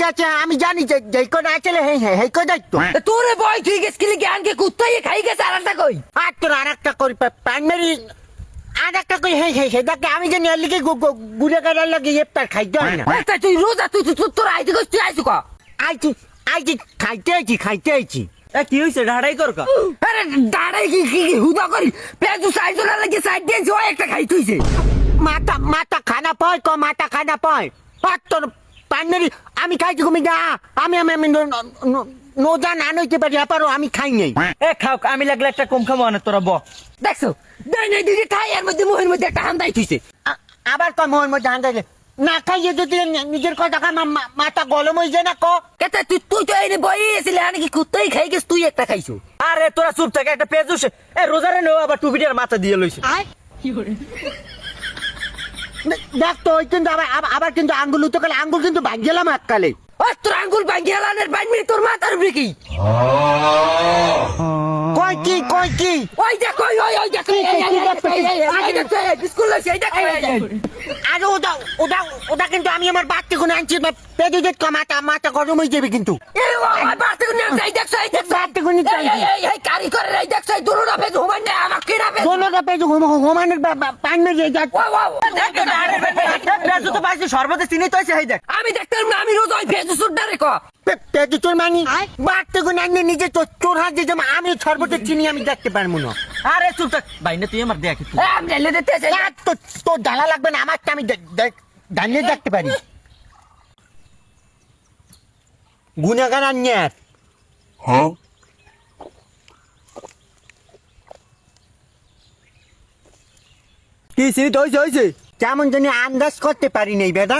গেছে আমি জানি যে যেই কোন আসলে হেই কই দায়িত্ব তোরে বয় তুই গেছ কিলি জ্ঞান কে কুত্তাই খাই গেছে আর একটা কই আর তোর আর একটা করি প্রাইমারি আর একটা কই হে দেখে আমি জানি এর লিগে গুড়ে গাড়ার লাগে ইফতার খাইতে হয় না তুই রোজা তুই তোর আইতে কই তুই আইছো কা আইছি খাইতে আইছি কি হইছে ঢাড়াই কর কা আরে দাঁড়াই কি হুদা করি পেজু সাইজ লাগে সাইড দিয়ে জয় একটা খাই তুইছে মাথা খানা পায় মাথা খানা পায় আর তোর প্রাইমারি আমি খাইছি ঘুমি না আমি নোজা না নইতে পারি পারো আমি খাই নাই এ খাও আমি লাগলে একটা কম খাবো না তোরা ব দেখছো দেই নাই দিদি ঠাই এর মধ্যে মোহের মধ্যে একটা হান্দাই তুইছে আবার কম ওর মধ্যে হাঙ্গাইলে না খাইয়ে যদি নিজের কথা মাথা গরম হয়ে যায় না কেতা তুই তুই তো এই বইয়েছিলি আনি কি কুত্তাই খাই গেছ তুই একটা খাইছো আরে তোরা চুপ থাকে একটা পেজ উঠছে এ রোজারে নেও আবার টুপিটার মাথা দিয়ে লইছে দেখ তো ওই কিন্তু আবার কিন্তু আঙ্গুল উত্তো কালে আঙ্গুল কিন্তু ভাঙছিলাম এককালে ও তোর আঙ্গুল ভাঙি হেলানের বাইমি তোর মাথার উপরে কি কই কি ওই দেখ ওই দেখ ওই দেখ স্কুল আছে এই দেখ আরে ওটা কিন্তু আমি আমার বাচ্চা কোন আনছি পেটে দেখ মাথা গরম হয়ে যাবে কিন্তু এই বাচ্চা কোন এই দেখ বাচ্চা কোন এই কারি করে এই দেখ সেই দোনোটা পেজ ঘুমাই না আমাকে কিনা পেজ দোনোটা পেজ ঘুমানোর পান মেরে যায় পেজ তো পাইছি সর্বতে চিনি তো হইছে এই দেখ আমি দেখতাম না আমি রোজ ওই পেজ সুড্ডারে ক পেজ তোর মানি বাচ্চা কোন আনলে নিজে তোর হাত দিয়ে আমি সর্বতে চিনি আমি দেখতে পারবো না আরে চুপ থাক ভাই না তুই আমার দেখ আমি লেলে দিতে চাই তোর জ্বালা লাগবে না আমারটা আমি দাঁড়িয়ে দেখতে পারি গুণাগার আন্যার কি চিনি তো হইছে কেমন জানি আন্দাজ করতে পারি নাই বেদা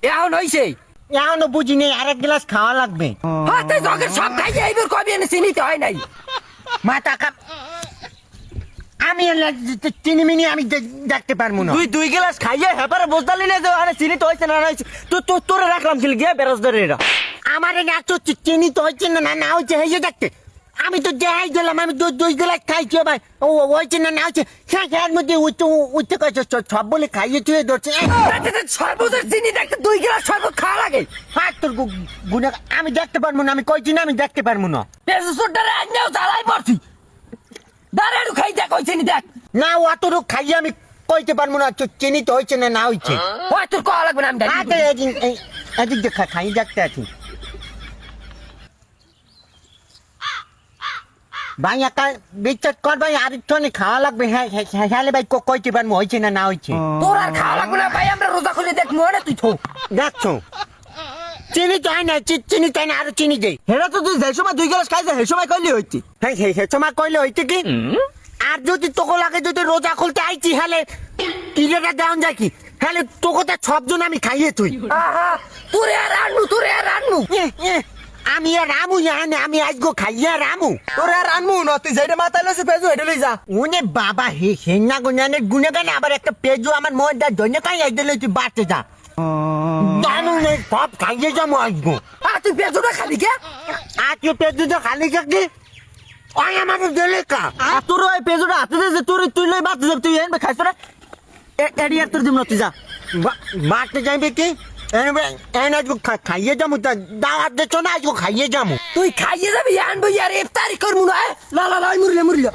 এখন হইছে এখনো বুঝি নেই আরেক গ্লাস খাওয়া লাগবে হাতে জগের সব খাই এইবার কবি এনে চিনিতে হয় নাই মাথা আমি চিনিমিনি আমি দেখতে পারবো না তুই 2 গ্লাস খাইয়ে হেপারে বসদালি না যে আরে চিনি তো হইছে না হইছে তো তোরে রাখলাম কি গিয়ে বেরোজদার এরা আমার না চিনি তো হচ্ছে না হচ্ছে হয়ে দেখতে আমি তো যাই গেলাম আমি 2 গ্লাস খাইছি ভাই ও হচ্ছে না হচ্ছে হ্যাঁ মধ্যে উঠতে কাছে সব বলে খাইয়ে তুই ধরছে সর্বদের চিনি দেখতে 2 গ্লাস সর্বত খাওয়া লাগে হ্যাঁ তোর গুণা আমি দেখতে পারবো না আমি কইছি না আমি দেখতে পারবো না পেজ সুড্ডারে আইনাও জ্বালাই পড়ছি দাঁড়াড়ু খাই দেখ ওই চিনি দেখ না অতটুকু খাইয়ে আমি কইতে পারবো না চিনি তো হচ্ছে না হচ্ছে ওই তোর খাওয়া লাগবে না আমি আচ্ছা এদিক দেখা খাই দেখতে আছি ভাই একা বিশ্বাস কর ভাই আরেকটু খাওয়া লাগবে হ্যাঁ ভাই কইতে পারবো হয়েছে না হয়েছে তোর আর খাওয়া লাগবে না ভাই আমরা রোজা খুলে দেখ মনে তুই থো দেখছো চিনি চাই না চিনি চাই না আরো চিনি দেই হেরা তো তুই যে সময় 2 গ্লাস খাইছে সেই সময় কইলি হইতি হ্যাঁ সে সময় কইলে হইতে কি আর যদি তোকে লাগে যদি রোজা খুলতে আইছি হলে কিলেটা দেওয়া যায় কি হলে তোকে তো সবজন আমি খাইয়ে তুই তোরে আর আনমু আমি আর রামু জানে আমি আজগো খাইয়া রামু তোরে আর আনমু না তুই যেটা মাথায় লইছে পেজু হেডে লই যা ওনে বাবা হে না গুনানের গুনাগান আবার একটা পেজু আমার মধ্যে ধন্য খাই আইতে লই তুই বাড়তে যা জানু নে সব খাইয়ে যাবো আজগো তুই পেজুটা খালি কে আজকে পেজুটা খালি থাকলে ওই আমাকে দিলে কা তোর ওই পেজুটা হাতে দে তুই লই বাত তুই এনে খাইছ না এডি আর তোর দিম না তুই যা বাড়তে যাইবে কি এনে আজগো খাইয়ে যাবো দাওয়াত দিচ্ছ না আজগো খাইয়ে যাবো তুই খাইয়ে যাবি আনবো ইয়ার ইফতারি করমু না লা মুরলে